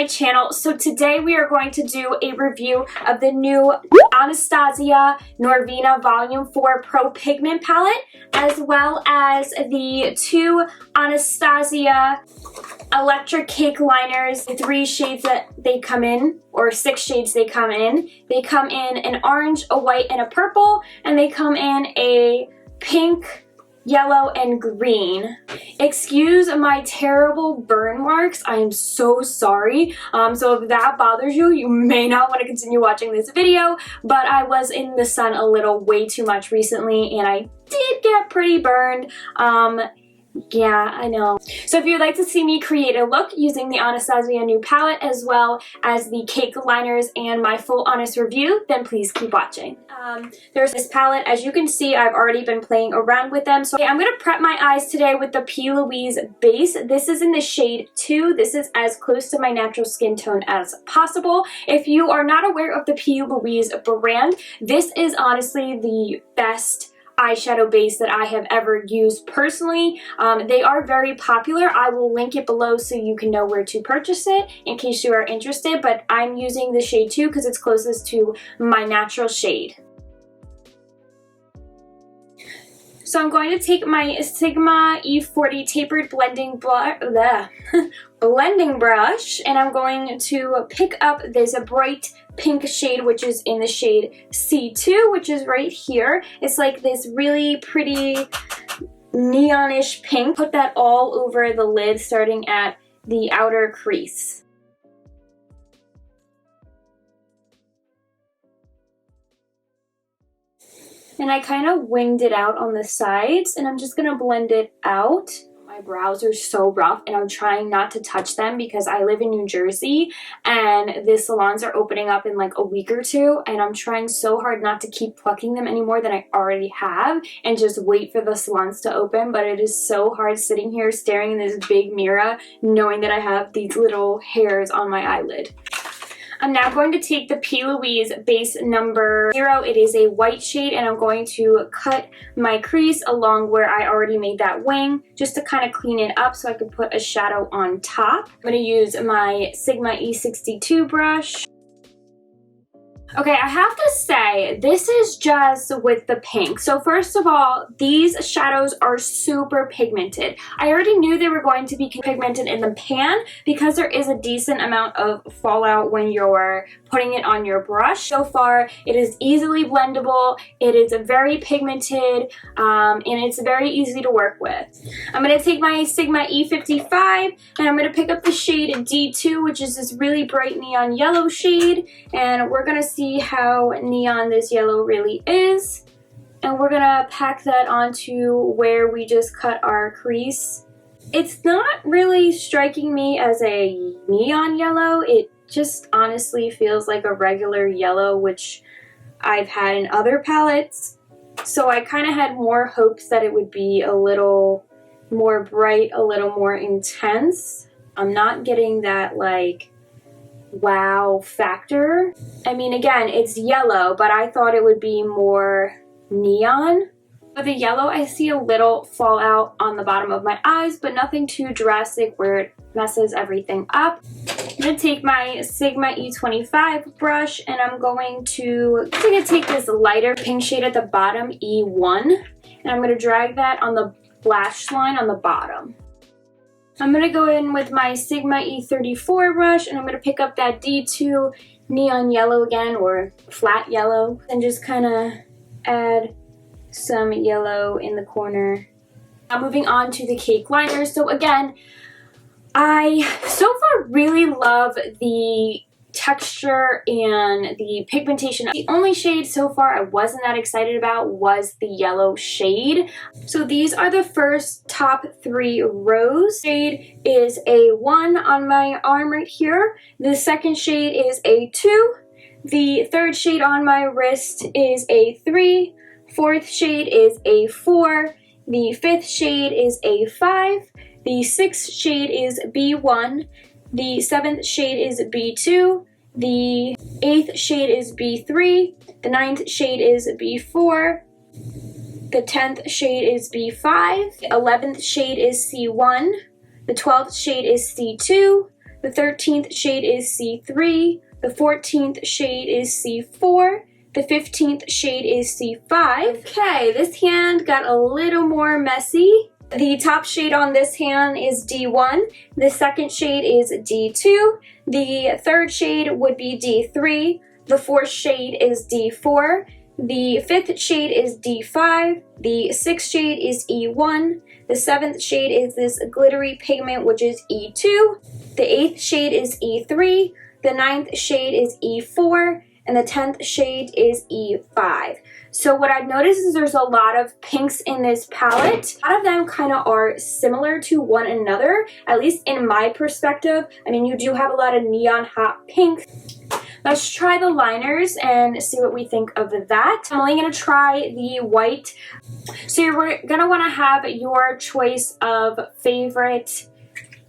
my channel. So today we are going to do a review of the new Anastasia Norvina Volume 4 Pro Pigment palette, as well as the two Anastasia Electric Cake liners, the 3 shades that they come in, or 6 shades they come in. They come in an orange, a white, and a purple, and they come in a pink, yellow, and green. Excuse my terrible burn marks. I am so sorry. So if that bothers you, you may not want to continue watching this video, but I was in the sun a little way too much recently, and I did get pretty burned. Yeah, I know. So if you'd like to see me create a look using the Anastasia new palette, as well as the cake liners and my full honest review, then please keep watching. There's this palette. As you can see, I've already been playing around with them. So I'm going to prep my eyes today with the P. Louise base. This is in the shade 2. This is as close to my natural skin tone as possible. If you are not aware of the P. Louise brand, this is honestly the best eyeshadow base that I have ever used personally. They are very popular. I will link it below so you can know where to purchase it in case you are interested, but I'm using the shade 2 because it's closest to my natural shade. So I'm going to take my Sigma E40 tapered blending brush, and I'm going to pick up this bright pink shade, which is in the shade C2, which is right here. It's like this really pretty neonish pink. Put that all over the lid, starting at the outer crease. And I kind of winged it out on the sides, and I'm just going to blend it out. My brows are so rough, and I'm trying not to touch them because I live in New Jersey, and the salons are opening up in like a week or two, and I'm trying so hard not to keep plucking them any more than I already have and just wait for the salons to open. But it is so hard sitting here staring in this big mirror knowing that I have these little hairs on my eyelid. I'm now going to take the P. Louise base number 0. It is a white shade, and I'm going to cut my crease along where I already made that wing just to kind of clean it up so I can put a shadow on top. I'm going to use my Sigma E62 brush. Okay, I have to say, this is just with the pink. So first of all, these shadows are super pigmented. I already knew they were going to be pigmented in the pan because there is a decent amount of fallout when you're putting it on your brush. So far, it is easily blendable, it is very pigmented, and it's very easy to work with. I'm going to take my Sigma E55, and I'm going to pick up the shade D2, which is this really bright neon yellow shade, and we're going to see how neon this yellow really is, and we're gonna pack that onto where we just cut our crease. It's not really striking me as a neon yellow. It just honestly feels like a regular yellow, which I've had in other palettes, so I kind of had more hopes that it would be a little more bright, a little more intense. I'm not getting that like wow factor. I mean, again, it's yellow, but I thought it would be more neon. With the yellow, I see a little fallout on the bottom of my eyes, but nothing too drastic where it messes everything up. I'm going to take my Sigma E25 brush, and I'm going to take this lighter pink shade at the bottom, E1, and I'm going to drag that on the lash line on the bottom. I'm going to go in with my Sigma E34 brush, and I'm going to pick up that D2 neon yellow again, or flat yellow, and just kind of add some yellow in the corner. Now moving on to the cake liner. So again, I so far really love the texture and the pigmentation. The only shade so far I wasn't that excited about was the yellow shade. So these are the first top 3 rows. Shade is a 1 on my arm right here. The second shade is a 2. The third shade on my wrist is a 3. Fourth shade is a 4. The fifth shade is a 5. The sixth shade is B1. The 7th shade is B2, the 8th shade is B3, the 9th shade is B4, the 10th shade is B5, the 11th shade is C1, the 12th shade is C2, the 13th shade is C3, the 14th shade is C4, the 15th shade is C5. Okay, this hand got a little more messy. The top shade on this hand is D1, the second shade is D2, the third shade would be D3, the fourth shade is D4, the fifth shade is D5, the sixth shade is E1, the seventh shade is this glittery pigment, which is E2, the eighth shade is E3, the ninth shade is E4, and the 10th shade is E5. So what I've noticed is there's a lot of pinks in this palette. A lot of them kind of are similar to one another, at least in my perspective. I mean, you do have a lot of neon hot pink. Let's try the liners and see what we think of that. I'm only going to try the white. So you're going to want to have your choice of favorite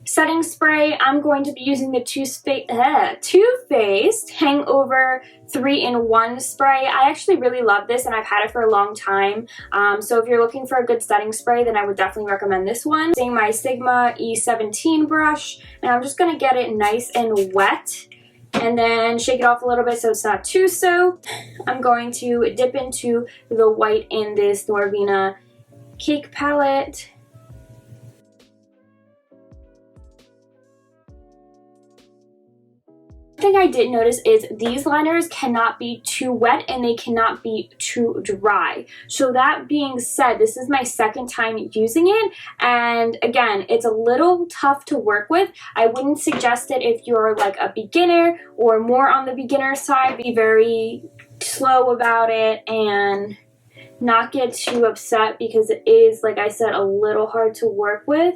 setting spray. I'm going to be using the Too Faced Hangover 3-in-1 spray. I actually really love this and I've had it for a long time. So if you're looking for a good setting spray, then I would definitely recommend this one. Using my Sigma E17 brush, and I'm just going to get it nice and wet and then shake it off a little bit so it's not too soaked. I'm going to dip into the white in this Norvina cake palette. One thing I did notice is these liners cannot be too wet and they cannot be too dry. So that being said, this is my second time using it, and again, it's a little tough to work with. I wouldn't suggest it if you're like a beginner or more on the beginner side. Be very slow about it and not get too upset because it is, like I said, a little hard to work with.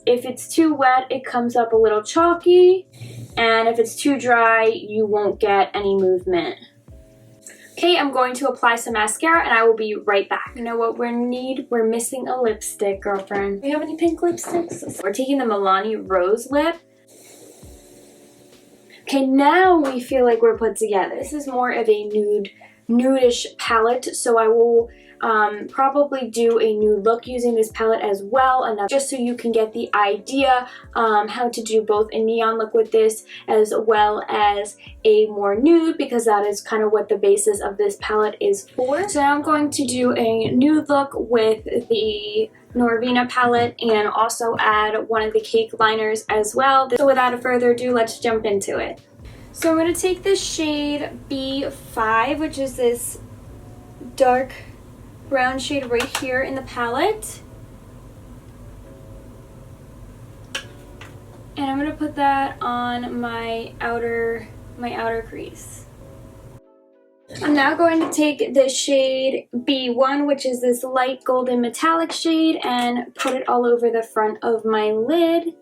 If it's too wet, it comes up a little chalky, and if it's too dry, you won't get any movement. Okay, I'm going to apply some mascara and I will be right back. You know what we need? We're missing a lipstick, girlfriend. Do you have any pink lipsticks? So we're taking the Milani Rose Lip. Okay, now we feel like we're put together. This is more of a nudish palette, so I will probably do a nude look using this palette as well, enough just so you can get the idea how to do both a neon look with this as well as a more nude, because that is kind of what the basis of this palette is for. So now I'm going to do a nude look with the Norvina palette and also add one of the cake liners as well. So without further ado, let's jump into it. So I'm going to take the shade B5, which is this dark brown shade right here in the palette. And I'm going to put that on my outer crease. I'm now going to take the shade B1, which is this light golden metallic shade, and put it all over the front of my lid.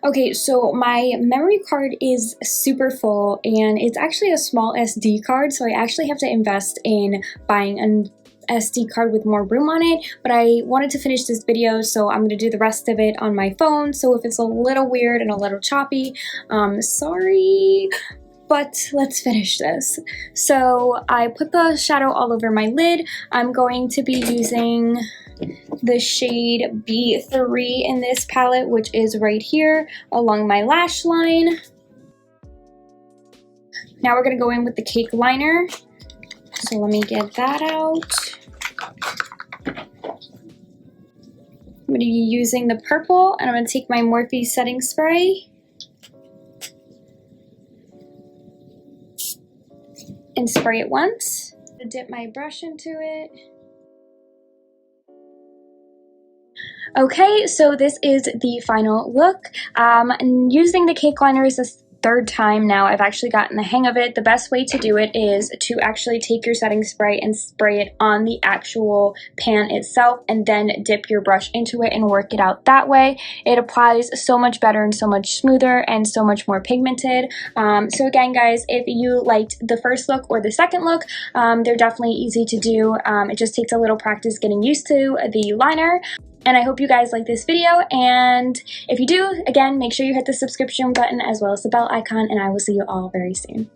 Okay, so my memory card is super full and it's actually a small SD card, so I actually have to invest in buying an SD card with more room on it, but I wanted to finish this video, so I'm going to do the rest of it on my phone. So if it's a little weird and a little choppy, sorry, but let's finish this. So I put the shadow all over my lid. I'm going to be using the shade B3 in this palette, which is right here along my lash line. Now we're going to go in with the cake liner. So let me get that out. I'm going to be using the purple, and I'm going to take my Morphe setting spray and spray it once. I'm going to dip my brush into it. Okay, so this is the final look. And using the cake liner is the third time now. I've actually gotten the hang of it. The best way to do it is to actually take your setting spray and spray it on the actual pan itself, and then dip your brush into it and work it out that way. It applies so much better and so much smoother and so much more pigmented. So again, guys, if you liked the first look or the second look, they're definitely easy to do. It just takes a little practice getting used to the liner. And I hope you guys like this video, and if you do, again, make sure you hit the subscription button as well as the bell icon, and I will see you all very soon.